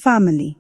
Family.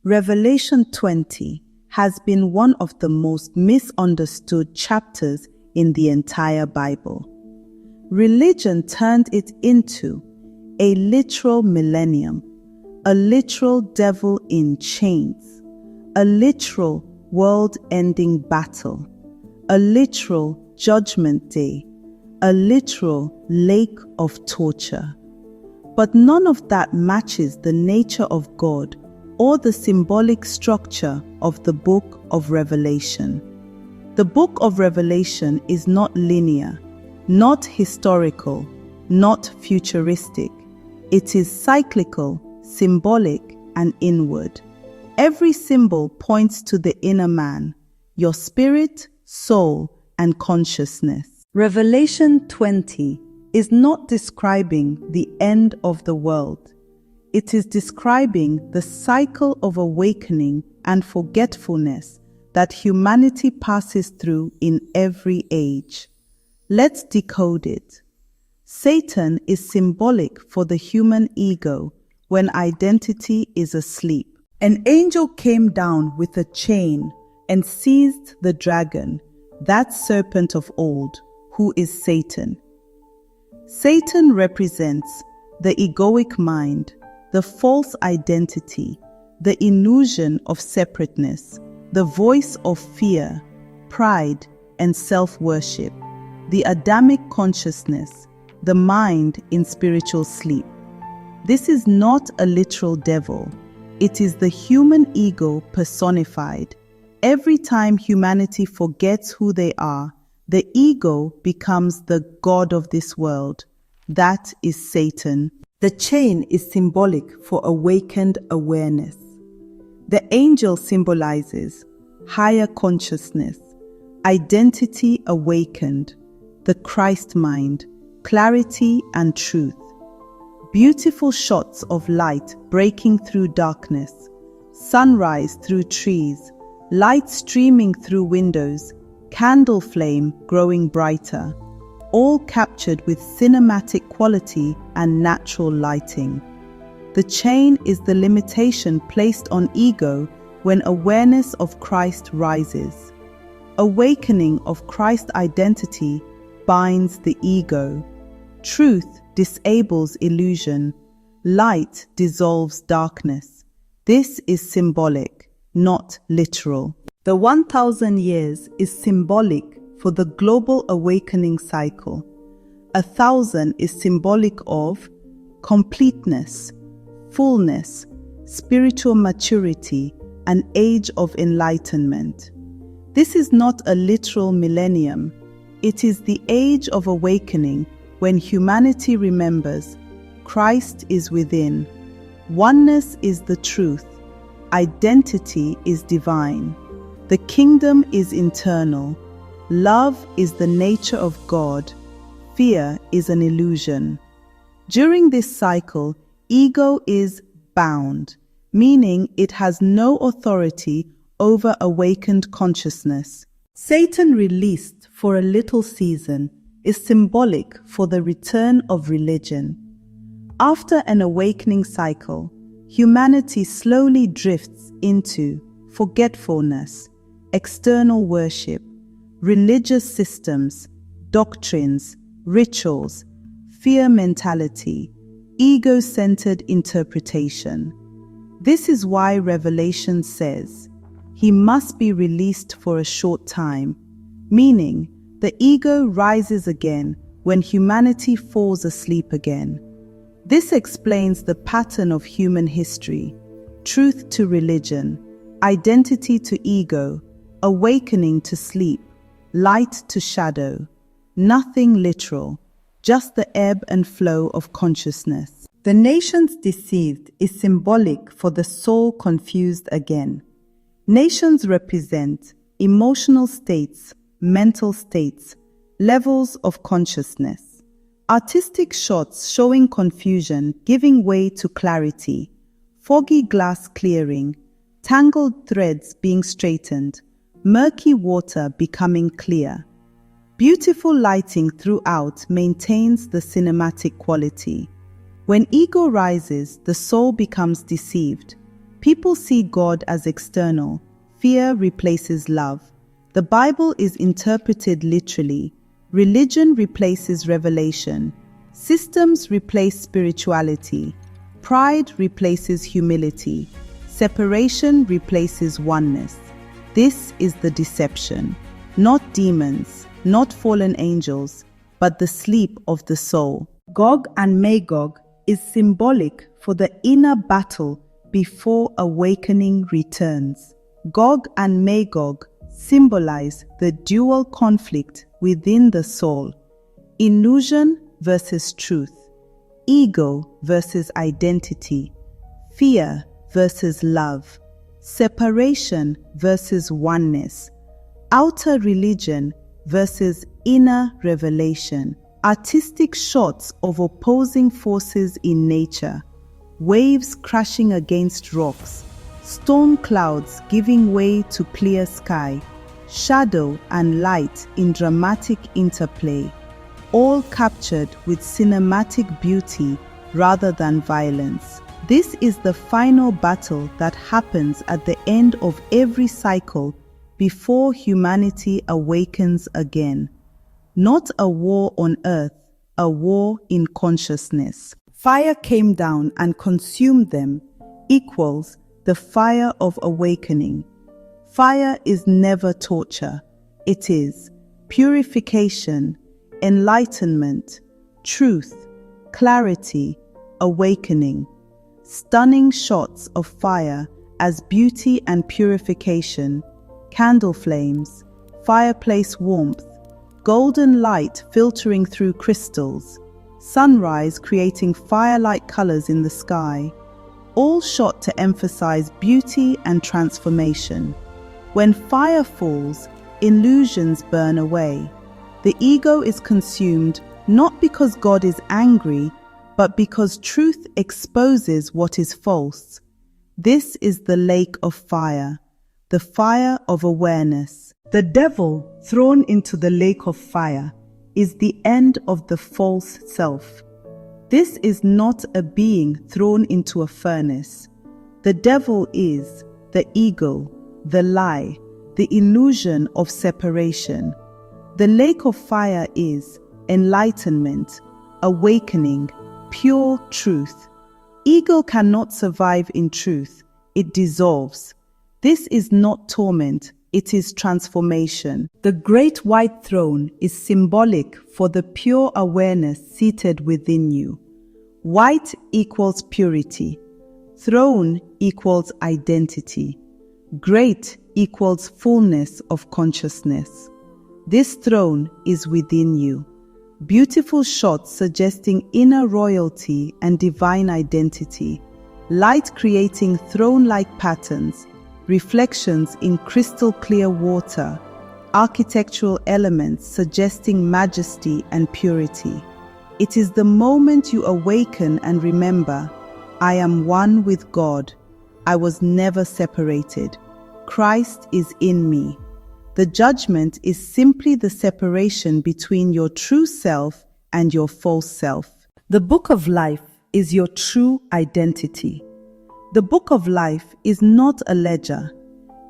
Revelation 20 has been one of the most misunderstood chapters in the entire Bible. Religion turned it into a literal millennium, a literal devil in chains, a literal world-ending battle, a literal judgment day, a literal lake of torture. But none of that matches the nature of God or the symbolic structure of the book of Revelation. The book of Revelation is not linear, not historical, not futuristic. It is cyclical, symbolic, and inward. Every symbol points to the inner man, your spirit, soul, and consciousness. Revelation 20 is not describing the end of the world. It is describing the cycle of awakening and forgetfulness that humanity passes through in every age. Let's decode it. Satan is symbolic for the human ego when identity is asleep. An angel came down with a chain and seized the dragon, that serpent of old, who is Satan. Satan represents the egoic mind, the false identity, the illusion of separateness, the voice of fear, pride, and self-worship, the Adamic consciousness, the mind in spiritual sleep. This is not a literal devil. It is the human ego personified. Every time humanity forgets who they are, the ego becomes the god of this world. That is Satan. The chain is symbolic for awakened awareness. The angel symbolizes higher consciousness, identity awakened, the Christ mind, clarity and truth. Beautiful shots of light breaking through darkness, sunrise through trees, light streaming through windows, candle flame growing brighter, all captured with cinematic quality and natural lighting. The chain is the limitation placed on ego when awareness of Christ rises. Awakening of Christ's identity binds the ego. Truth disables illusion. Light dissolves darkness. This is symbolic, not literal. The 1,000 years is symbolic for the global awakening cycle. 1,000 is symbolic of completeness, fullness, spiritual maturity, an age of enlightenment. This is not a literal millennium. It is the age of awakening when humanity remembers Christ is within. Oneness is the truth. Identity is divine. The kingdom is internal. Love is the nature of God. Fear is an illusion. During this cycle, ego is bound, meaning it has no authority over awakened consciousness. Satan, released for a little season, is symbolic for the return of religion. After an awakening cycle, humanity slowly drifts into forgetfulness, external worship, religious systems, doctrines, rituals, fear mentality, ego-centered interpretation. This is why Revelation says, he must be released for a short time, meaning the ego rises again when humanity falls asleep again. This explains the pattern of human history: truth to religion, identity to ego, awakening to sleep, light to shadow. Nothing literal, just the ebb and flow of consciousness. The nations deceived is symbolic for the soul confused again. Nations represent emotional states, mental states, levels of consciousness. Artistic shots showing confusion giving way to clarity, foggy glass clearing, tangled threads being straightened, murky water becoming clear. Beautiful lighting throughout maintains the cinematic quality. When ego rises, the soul becomes deceived. People see God as external. Fear replaces love. The Bible is interpreted literally. Religion replaces revelation. Systems replace spirituality. Pride replaces humility. Separation replaces oneness. This is the deception. Not demons, not fallen angels, but the sleep of the soul. Gog and Magog is symbolic for the inner battle before awakening returns. Gog and Magog symbolize the dual conflict within the soul: illusion versus truth, ego versus identity, fear versus love, separation versus oneness, outer religion versus inner revelation. Artistic shots of opposing forces in nature: waves crashing against rocks, storm clouds giving way to clear sky, shadow and light in dramatic interplay, all captured with cinematic beauty rather than violence. This is the final battle that happens at the end of every cycle before humanity awakens again. Not a war on earth, a war in consciousness. Fire came down and consumed them equals the fire of awakening. Fire is never torture. It is purification, enlightenment, truth, clarity, awakening. Stunning shots of fire as beauty and purification, candle flames, fireplace warmth, golden light filtering through crystals, sunrise creating fire-like colors in the sky, all shot to emphasize beauty and transformation. When fire falls, illusions burn away. The ego is consumed not because God is angry, but because truth exposes what is false. This is the lake of fire, the fire of awareness. The devil thrown into the lake of fire is the end of the false self. This is not a being thrown into a furnace. The devil is the ego, the lie, the illusion of separation. The lake of fire is enlightenment, awakening, pure truth. Ego cannot survive in truth. It dissolves. This is not torment. It is transformation. The great white throne is symbolic for the pure awareness seated within you. White equals purity. Throne equals identity. Great equals fullness of consciousness. This throne is within you. Beautiful shots suggesting inner royalty and divine identity. Light creating throne-like patterns. Reflections in crystal clear water, architectural elements suggesting majesty and purity. It is the moment you awaken and remember, I am one with God. I was never separated. Christ is in me. The judgment is simply the separation between your true self and your false self. The book of life is your true identity. The book of life is not a ledger.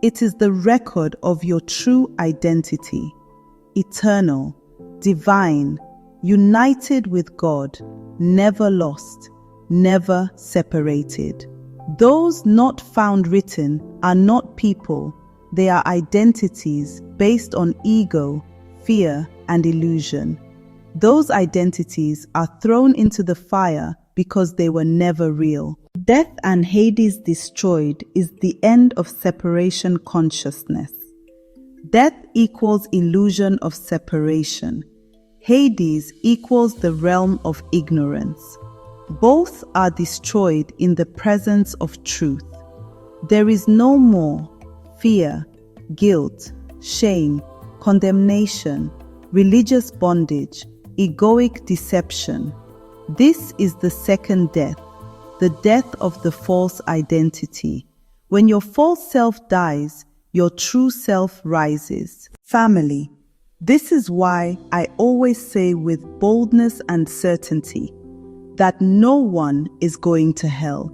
It is the record of your true identity. Eternal, divine, united with God, never lost, never separated. Those not found written are not people. They are identities based on ego, fear, and illusion. Those identities are thrown into the fire because they were never real. Death and Hades destroyed is the end of separation consciousness. Death equals illusion of separation. Hades equals the realm of ignorance. Both are destroyed in the presence of truth. There is no more fear, guilt, shame, condemnation, religious bondage, egoic deception. This is the second death, the death of the false identity. When your false self dies, your true self rises. Family. This is why I always say with boldness and certainty, that no one is going to hell.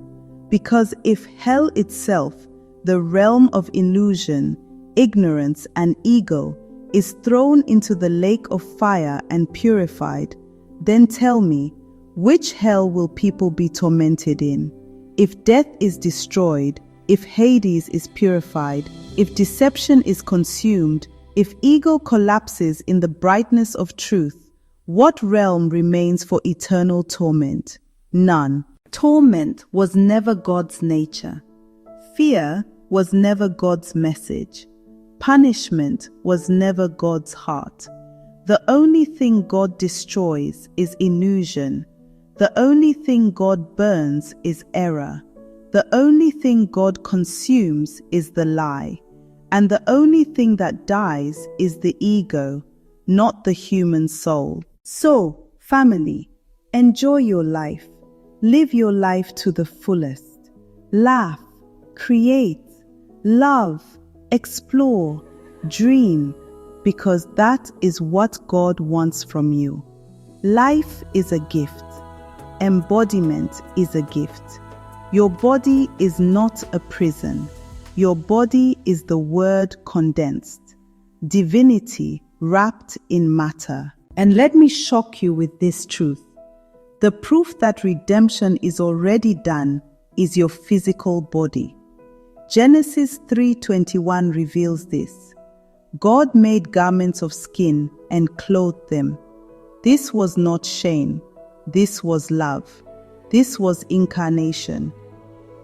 Because if hell itself, the realm of illusion, ignorance, and ego, is thrown into the lake of fire and purified, then tell me, which hell will people be tormented in? If death is destroyed, if Hades is purified, if deception is consumed, if ego collapses in the brightness of truth, what realm remains for eternal torment? None. Torment was never God's nature. Fear was never God's message. Punishment was never God's heart. The only thing God destroys is illusion. The only thing God burns is error. The only thing God consumes is the lie. And the only thing that dies is the ego, not the human soul. So, family, enjoy your life. Live your life to the fullest. Laugh, create, love, explore, dream, because that is what God wants from you. Life is a gift. Embodiment is a gift. Your body is not a prison. Your body is the word condensed, divinity wrapped in matter. And let me shock you with this truth. The proof that redemption is already done is your physical body. Genesis 3:21 reveals this. God made garments of skin and clothed them. This was not shame. This was love. This was incarnation.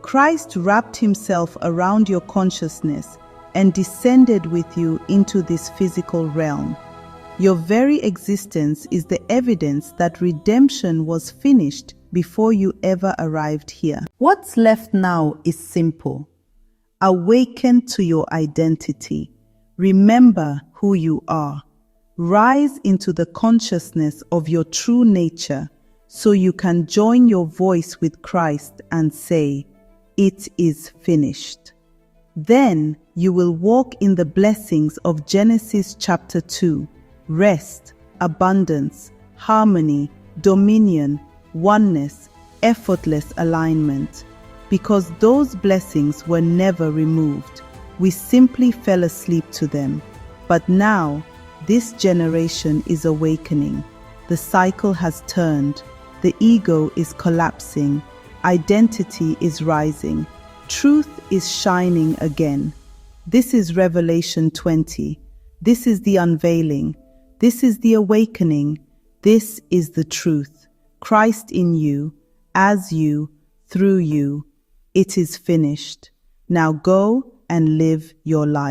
Christ wrapped himself around your consciousness and descended with you into this physical realm. Your very existence is the evidence that redemption was finished before you ever arrived here. What's left now is simple. Awaken to your identity. Remember who you are. Rise into the consciousness of your true nature so you can join your voice with Christ and say, "It is finished." Then you will walk in the blessings of Genesis chapter 2. Rest, abundance, harmony, dominion, oneness, effortless alignment. Because those blessings were never removed. We simply fell asleep to them. But now, this generation is awakening. The cycle has turned. The ego is collapsing. Identity is rising. Truth is shining again. This is Revelation 20. This is the unveiling. This is the awakening. This is the truth. Christ in you, as you, through you. It is finished. Now go and live your life.